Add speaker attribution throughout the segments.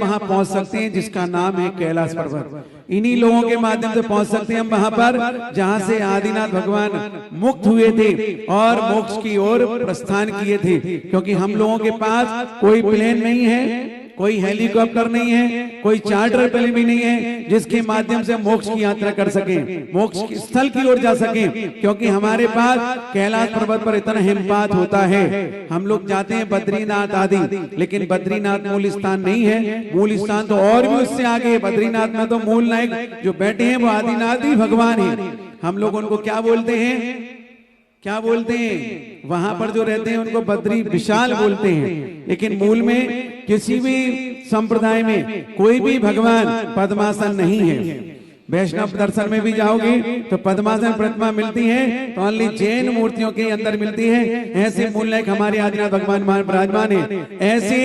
Speaker 1: वहां पहुंच सकते हैं, जिसका नाम है कैलाश पर्वत। इन्हीं लोगों के माध्यम से पहुंच सकते हैं हम वहां पर जहां से आदिनाथ भगवान मुक्त हुए थे और मोक्ष की ओर प्रस्थान किए थे। क्योंकि हम लोगों के पास कोई प्लेन नहीं है, कोई हेलीकॉप्टर नहीं है, कोई चार्टर प्लेन भी नहीं है जिसके माध्यम से मोक्ष की यात्रा कर सके, मोक्ष की स्थल की ओर जा सके। क्योंकि हमारे पास कैलाश पर्वत पर इतना हिमपात होता है, हम लोग जाते हैं बद्रीनाथ आदि, लेकिन बद्रीनाथ मूल स्थान नहीं है। मूल स्थान तो और भी उससे आगे है। बद्रीनाथ में तो मूल नायक जो बैठे हैं वो आदिनाथ ही भगवान है। हम लोग उनको क्या बोलते हैं, क्या बोलते हैं? वहां पर जो रहते हैं उनको बद्री विशाल बोलते हैं। लेकिन मूल में किसी भी संप्रदाय में कोई भी भगवान पद्मासन नहीं है। वैष्णव दर्शन में भी जाओगे तो पद्मासन प्रतिमा मिलती है तो ओनली जैन मूर्तियों के अंदर मिलती है। ऐसे मूल नायक हमारे आदिनाथ भगवान विराजमान है। ऐसे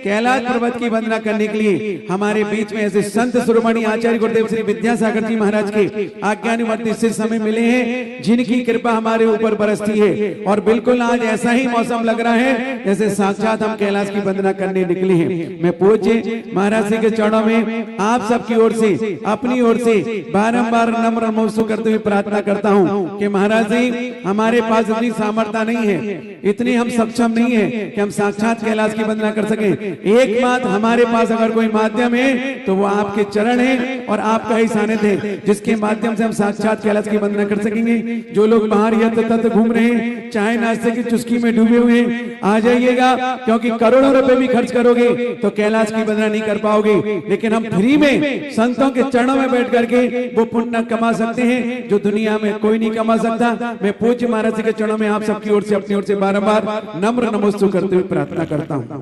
Speaker 1: कैलाश पर्वत की वंदना करने के लिए हमारे बीच में ऐसे संत शिरोमणि आचार्य गुरुदेव श्री विद्यासागर जी महाराज के आज्ञानुवर्ती से समय मिले हैं, जिनकी कृपा हमारे ऊपर बरसती है। और बिल्कुल आज ऐसा ही मौसम लग रहा है जैसे साक्षात हम कैलाश की वंदना करने निकले हैं। मैं पूज्य महाराज जी के चरणों में आप सबकी ओर से, अपनी ओर से बारंबार नम्र नमस्कार करते हुए प्रार्थना करता हूं कि महाराज जी हमारे पास इतनी सामर्थ्य नहीं है, इतनी हम सक्षम नहीं है कि हम साक्षात कैलाश की वंदना कर सके। एकमात्र हमारे पास अगर कोई माध्यम है तो वो आपके चरण है और आपका ही सानिध्य है, जिसके माध्यम से हम साक्षात कैलाश की वंदना कर सकेंगे। जो लोग बाहर यत्र तत्र घूम रहे हैं, चाहे नाश्ते की चुस्की में डूबे हुए हैं, आ जाइएगा, क्योंकि करोड़ों रुपए भी खर्च करोगे तो कैलाश की वंदना नहीं कर पाओगे। लेकिन हम फ्री में संतों के चरणों में बैठ करके वो पुण्य कमा सकते हैं जो दुनिया में कोई नहीं कमा सकता। मैं पूज्य महाराज जी के चरणों में आप सबकी ओर से, अपनी ओर से बारंबार नम्र नमस्कार करते हुए प्रार्थना करता हूं।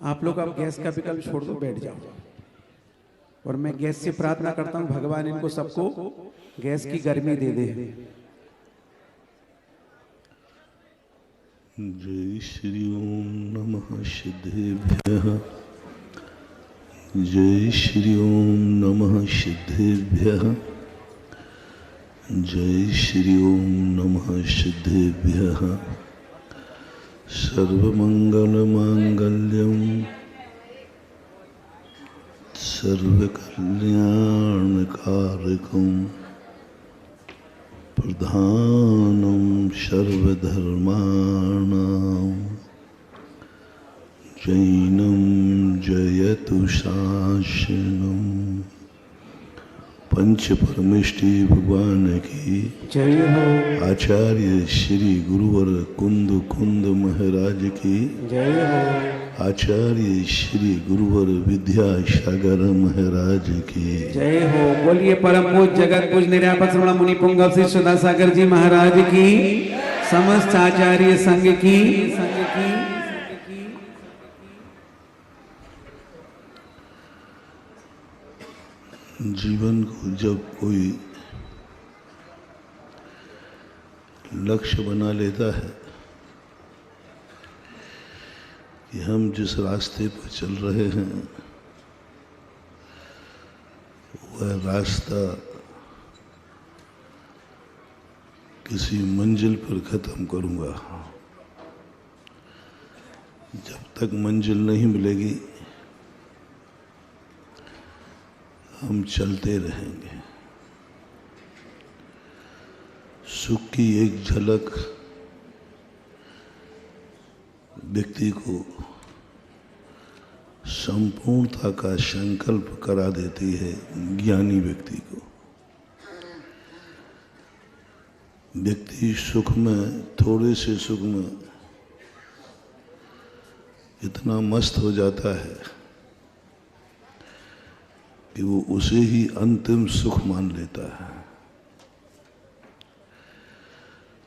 Speaker 1: आप लोग अब गैस का विकल्प छोड़ दो, बैठ जाओ। और मैं गैस से प्रार्थना करता हूं भगवान इनको सबको गैस की गर्मी दे दे।
Speaker 2: जय श्री ओम नमः सिद्धेभ्यः, जय श्री ओम नमः सिद्धेभ्यः, जय श्री ओम नमः सिद्धेभ्यः। सर्वमंगलमांगल्यं सर्वकल्याणकारकं प्रधानं सर्वधर्माणां जैनं जयतु शासनम्। पंच परमेष्टि भगवान की
Speaker 1: जय हो।
Speaker 2: आचार्य श्री गुरुवर कुंद कुंद महाराज की
Speaker 1: जय हो।
Speaker 2: आचार्य श्री गुरुवर विद्यासागर महाराज की
Speaker 1: जय हो। बोलिए परम पूज्य जगत पूज्य निर्यापक श्रवण मुनि पुंगव श्री सदासागर जी महाराज की, समस्त आचार्य संघ की।
Speaker 2: जीवन को जब कोई लक्ष्य बना लेता है कि हम जिस रास्ते पर चल रहे हैं वह रास्ता किसी मंजिल पर ख़त्म करूँगा, जब तक मंजिल नहीं मिलेगी हम चलते रहेंगे। सुख की एक झलक व्यक्ति को संपूर्णता का संकल्प करा देती है। ज्ञानी व्यक्ति को व्यक्ति सुख में, थोड़े से सुख में इतना मस्त हो जाता है कि वो उसे ही अंतिम सुख मान लेता है।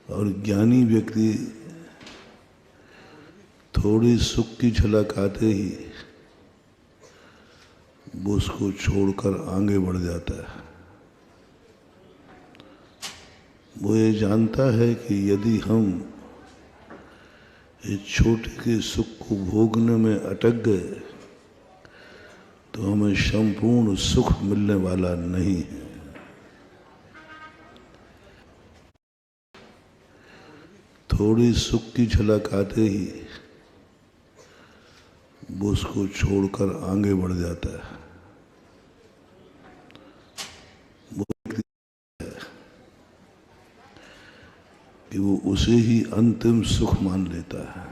Speaker 2: और ज्ञानी व्यक्ति थोड़ी सुख की झलक आते ही वो उसको छोड़कर आगे बढ़ जाता है। वो ये जानता है कि यदि हम इस छोटे के सुख को भोगने में अटक गए तो हमें संपूर्ण सुख मिलने वाला नहीं है। थोड़ी सुख की झलक आते ही वो उसको छोड़कर आगे बढ़ जाता है। वो कि वो उसे ही अंतिम सुख मान लेता है।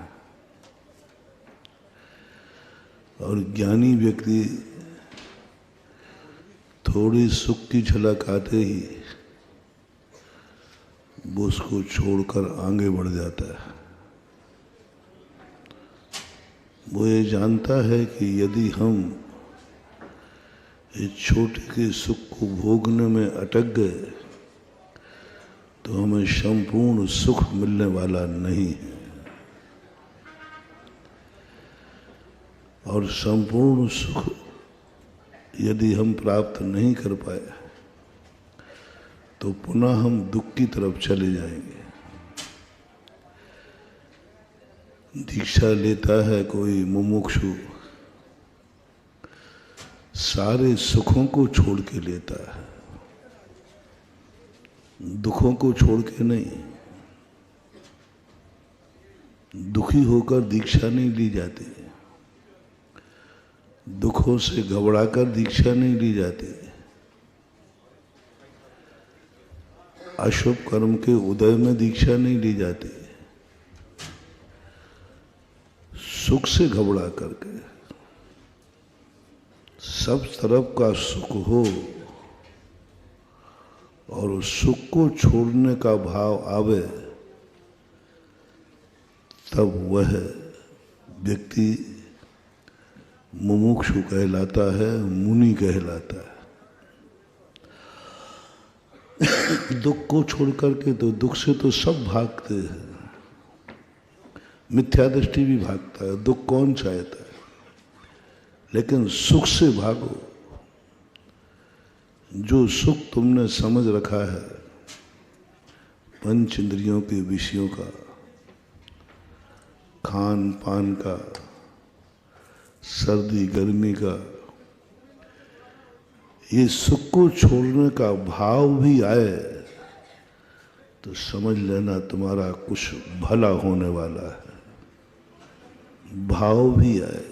Speaker 2: और ज्ञानी व्यक्ति थोड़ी सुख की झलक आते ही वो उसको छोड़कर आगे बढ़ जाता है। वो ये जानता है कि यदि हम इस छोटे के सुख को भोगने में अटक गए तो हमें संपूर्ण सुख मिलने वाला नहीं है। और संपूर्ण सुख यदि हम प्राप्त नहीं कर पाए तो पुनः हम दुख की तरफ चले जाएंगे। दीक्षा लेता है कोई मुमुक्षु, सारे सुखों को छोड़ के लेता है, दुखों को छोड़ के नहीं। दुखी होकर दीक्षा नहीं ली जाती, दुखों से घबराकर दीक्षा नहीं ली जाती। अशुभ कर्म के उदय में दीक्षा नहीं ली जाती। सुख से घबरा करके, सब तरफ का सुख हो और उस सुख को छोड़ने का भाव आवे, तब वह व्यक्ति मुमुक्षु कहलाता है, मुनि कहलाता है। दुख को छोड़ करके तो दुख से तो सब भागते हैं, मिथ्या दृष्टि भी भागता है, दुख कौन चाहता है, लेकिन सुख से भागो। जो सुख तुमने समझ रखा है पंच इंद्रियों के विषयों का, खान पान का, सर्दी गर्मी का, ये सुख को छोड़ने का भाव भी आए तो समझ लेना तुम्हारा कुछ भला होने वाला है। भाव भी आए,